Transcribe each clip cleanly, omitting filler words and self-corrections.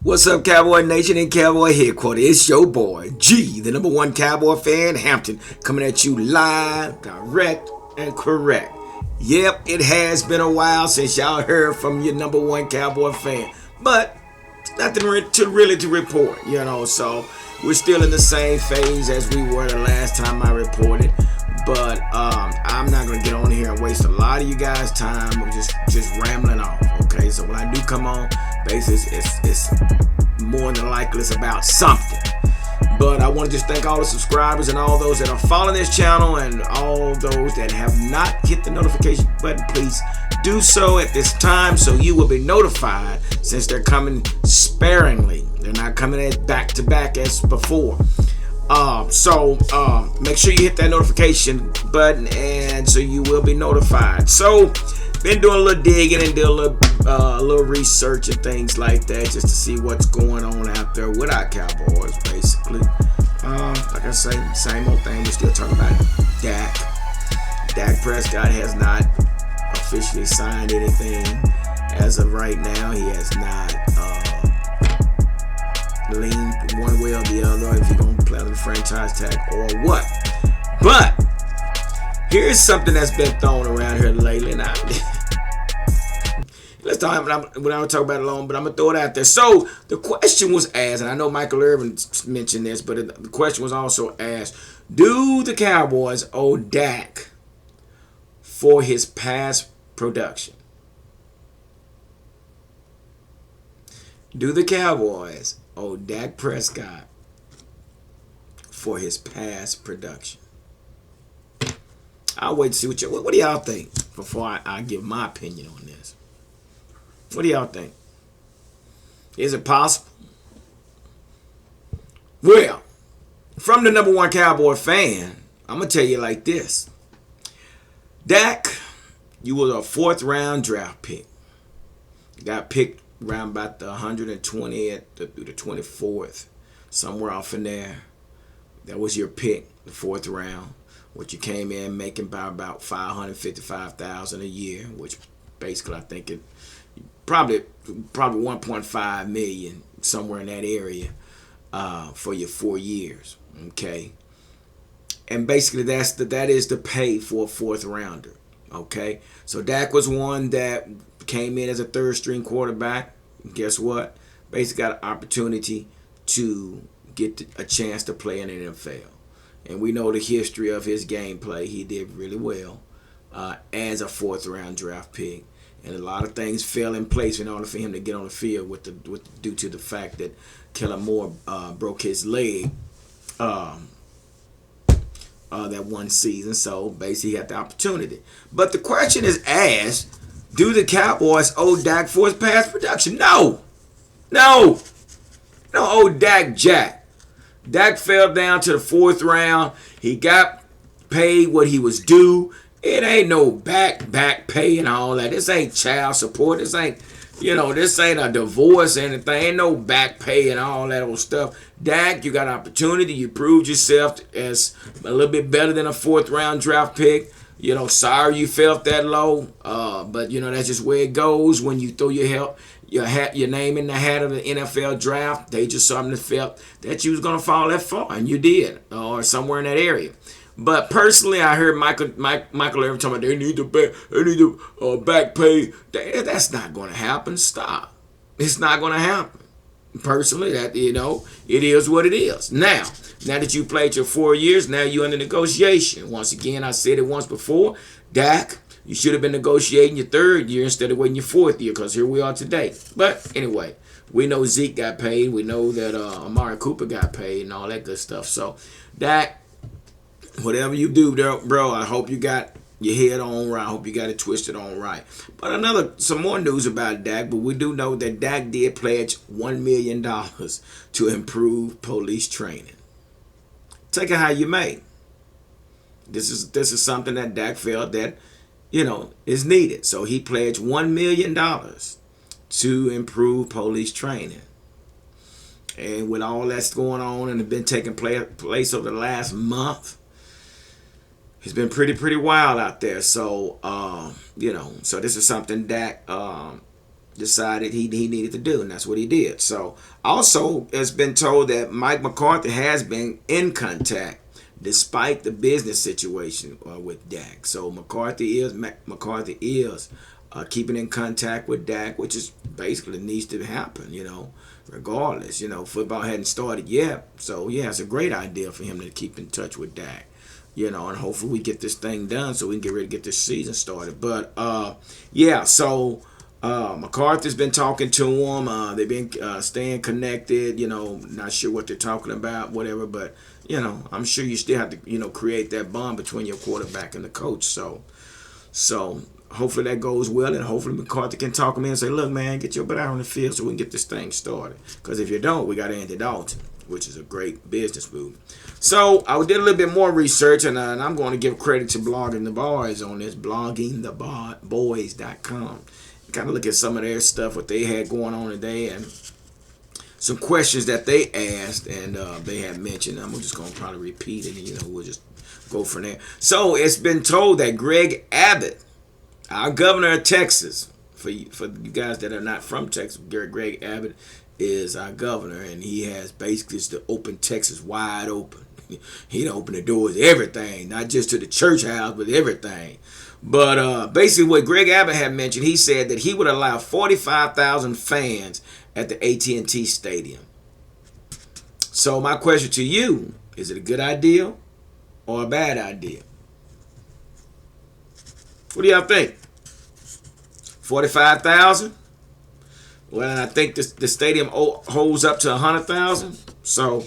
What's up, Cowboy Nation and Cowboy Headquarters? It's your boy, G, the number one Cowboy fan, Hampton, coming at you live, direct, and correct. Yep, it has been a while since y'all heard from your number one Cowboy fan, but nothing to report, so we're still in the same phase as we were the last time I reported. But I'm not gonna get on here and waste a lot of you guys' time of just rambling off. Okay, so when I do come on, basis it's more than likely it's about something. But I want to just thank all the subscribers and all those that are following this channel and all those that have not hit the notification button. Please do so at this time so you will be notified, since they're coming sparingly. They're not coming at back to back as before. So make sure you hit that notification button, and so you will be notified. So been doing a little digging and doing a little research and things like that, just to see what's going on out there with our Cowboys, basically. Like I say, same old thing. We're still talking about Dak. Dak Prescott has not officially signed anything as of right now. He has not leaned one way or the other if you're going to play on the franchise tag or what. But here's something that's been thrown around here lately. Now, let's talk. We don't talk about it long, but I'm gonna throw it out there. So the question was asked, and I know Michael Irvin mentioned this, but the question was also asked: do the Cowboys owe Dak for his past production? Do the Cowboys owe Dak Prescott for his past production? I'll wait to see what do y'all think before I give my opinion on this. What do y'all think? Is it possible? Well, from the number one Cowboy fan, I'm going to tell you like this. Dak, you was a 4th round draft pick. You got picked around about the 120th through the 24th, somewhere off in there. That was your pick, the 4th round, which you came in making by about $555,000 a year, which basically I think it probably 1.5 million, somewhere in that area, for your 4 years. Okay, and basically that is the pay for a 4th rounder. Okay, so Dak was one that came in as a 3rd string quarterback. Guess what? Basically got an opportunity to get a chance to play in the NFL. And we know the history of his gameplay. He did really well as a 4th round draft pick. And a lot of things fell in place in order for him to get on the field due to the fact that Kellen Moore broke his leg that one season. So basically he had the opportunity. But the question is asked, do the Cowboys owe Dak for his past production? No. Don't owe Dak jack. Dak fell down to the 4th round. He got paid what he was due. It ain't no back pay and all that. This ain't child support. This ain't a divorce or anything. Ain't no back pay and all that old stuff. Dak, you got an opportunity. You proved yourself as a little bit better than a 4th round draft pick. Sorry you felt that low. But that's just where it goes when you throw your name in the hat of the NFL draft. They just something felt that you was gonna fall that far, and you did, or somewhere in that area. But personally, I heard Michael Irvin talking about they need the back pay. That's not gonna happen. Stop. It's not gonna happen. Personally, that it is what it is. Now that you played your 4 years, now you're under negotiation. Once again, I said it once before, Dak, you should have been negotiating your 3rd year instead of waiting your 4th year, because here we are today. But anyway, we know Zeke got paid. We know that Amari Cooper got paid and all that good stuff. So, Dak, whatever you do, bro, I hope you got your head on right. I hope you got it twisted on right. But some more news about Dak, but we do know that Dak did pledge $1 million to improve police training. Take it how you may. This is something that Dak felt that, is needed. So he pledged $1 million to improve police training. And with all that's going on and been taking place over the last month, it's been pretty wild out there. So, so this is something Dak decided he needed to do, and that's what he did. So also, it's been told that Mike McCarthy has been in contact despite the business situation with Dak. So McCarthy is keeping in contact with Dak, which is basically needs to happen, regardless. Football hadn't started yet. So, yeah, it's a great idea for him to keep in touch with Dak, and hopefully we get this thing done so we can get ready to get this season started. But, yeah, so McCarthy's been talking to him. They've been staying connected, not sure what they're talking about, whatever. But, I'm sure you still have to, create that bond between your quarterback and the coach. So hopefully that goes well, and hopefully McCarthy can talk him in and say, look, man, get your butt out on the field so we can get this thing started. Because if you don't, we got Andy Dalton, which is a great business move. So I did a little bit more research, and I'm going to give credit to Blogging the Boys on this, bloggingtheboys.com. Kind of look at some of their stuff, what they had going on today, and some questions that they asked and they had mentioned. I'm just going to probably repeat it, and we'll just go from there. So it's been told that Greg Abbott, our governor of Texas, for you guys that are not from Texas, Greg Abbott is our governor, and he has basically to open Texas wide open. He'd open the doors to everything, not just to the church house, but everything. But basically what Greg Abbott had mentioned, he said that he would allow 45,000 fans at the AT&T Stadium. So my question to you, is it a good idea or a bad idea? What do y'all think? 45,000? Well, and I think the stadium holds up to 100,000. So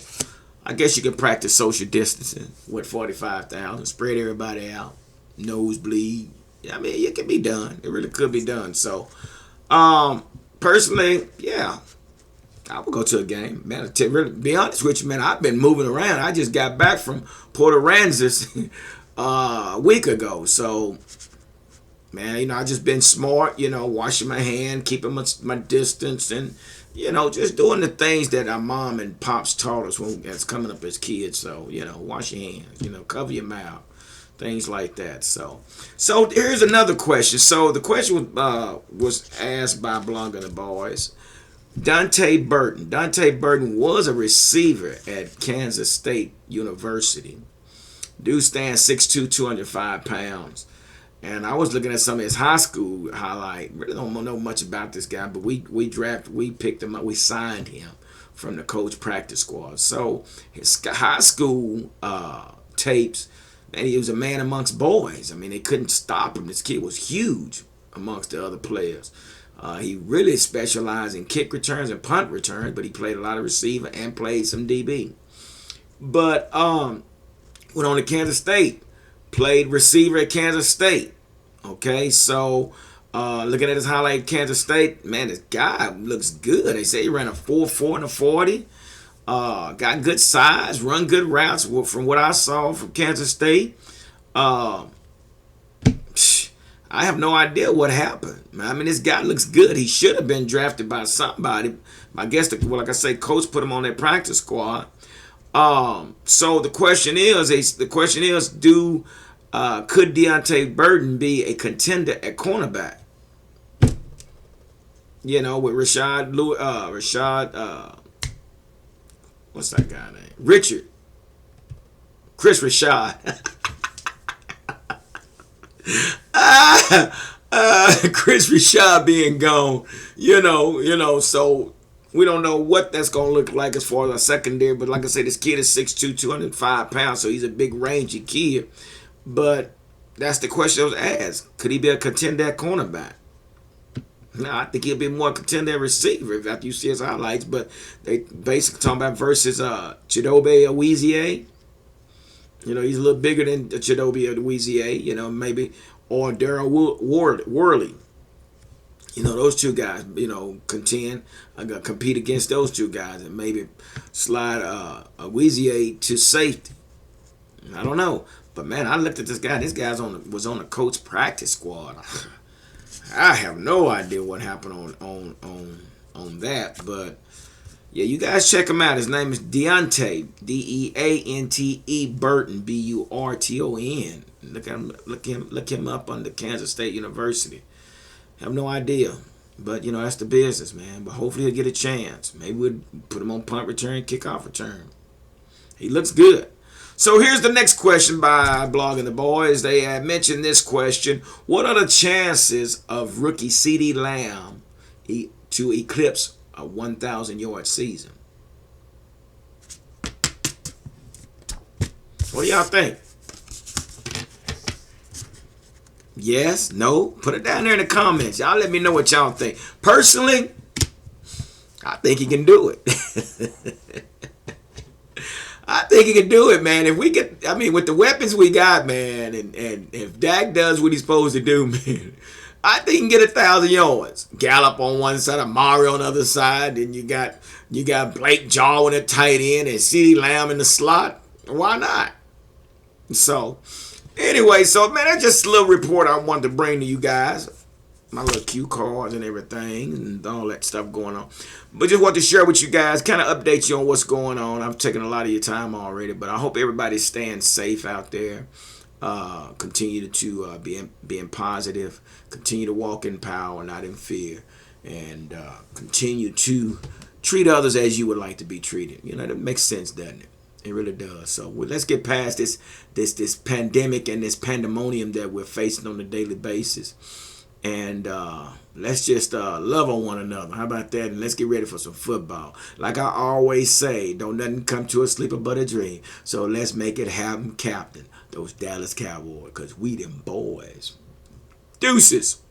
I guess you can practice social distancing with 45,000. Spread everybody out. Nosebleed. I mean, it can be done. It really could be done. So, personally, yeah, I would go to a game. Man, to really be honest with you, man, I've been moving around. I just got back from Port Aransas a week ago. So, man, I just been smart, washing my hand, keeping my distance, and, just doing the things that our mom and pops taught us when it's coming up as kids. So, wash your hands, cover your mouth. Things like that. So here's another question. So the question was asked by Blogger the Boys. Deante Burton was a receiver at Kansas State University. Dude stands 6'2", 205 pounds. And I was looking at some of his high school highlight. Really don't know much about this guy, but we picked him up. We signed him from the coach practice squad. So his high school tapes. And he was a man amongst boys. I mean, they couldn't stop him. This kid was huge amongst the other players. He really specialized in kick returns and punt returns, but he played a lot of receiver and played some DB. But went on to Kansas State, played receiver at Kansas State. Okay, so looking at his highlight at Kansas State, man, this guy looks good. They say he ran a 4.4 and a 40. Got good size, run good routes from what I saw from Kansas State. I have no idea what happened. I mean, this guy looks good. He should have been drafted by somebody. I guess, like I say, coach put him on that practice squad. So the question is, could Deante Burton be a contender at cornerback? With what's that guy name? Chris Rashad. Chris Rashad being gone, so we don't know what that's going to look like as far as our secondary. But like I said, this kid is 6'2", 205 pounds, so he's a big rangy kid. But that's the question that was asked. Could he be a contender at cornerback? No, I think he'll be more contender receiver after you see his highlights. But they basically talking about versus Chidobe Awuzie. He's a little bigger than Chidobe Awuzie, maybe. Or Darryl Worley. Those two guys, compete against those two guys and maybe slide Awuzie to safety. I don't know. But, man, I looked at this guy. This guy was on the coach practice squad. I have no idea what happened on that, but yeah, you guys check him out. His name is Deante, Deante Burton, Burton. Look him up under Kansas State University. Have no idea. But, that's the business, man. But hopefully he'll get a chance. Maybe we'll put him on punt return, kickoff return. He looks good. So here's the next question by Blogging the Boys. They had mentioned this question. What are the chances of rookie CeeDee Lamb to eclipse a 1,000-yard season? What do y'all think? Yes? No? Put it down there in the comments. Y'all let me know what y'all think. Personally, I think he can do it. I think he can do it, man. If we get, with the weapons we got, man, and if Dak does what he's supposed to do, man, I think he can get 1,000 yards. Gallup on one side, Amari on the other side, and you got Blake Jarwin at tight end and CeeDee Lamb in the slot. Why not? So, anyway, man, that's just a little report I wanted to bring to you guys. My little cue cards and everything and all that stuff going on. But just want to share with you guys, kind of update you on what's going on. I've taken a lot of your time already, but I hope everybody's staying safe out there. Continue to being positive. Continue to walk in power, not in fear. And continue to treat others as you would like to be treated. That makes sense, doesn't it? It really does. So let's get past this pandemic and this pandemonium that we're facing on a daily basis. And let's just love on one another. How about that? And let's get ready for some football. Like I always say, don't nothing come to a sleeper but a dream. So let's make it happen, Captain. Those Dallas Cowboys, because we them boys. Deuces.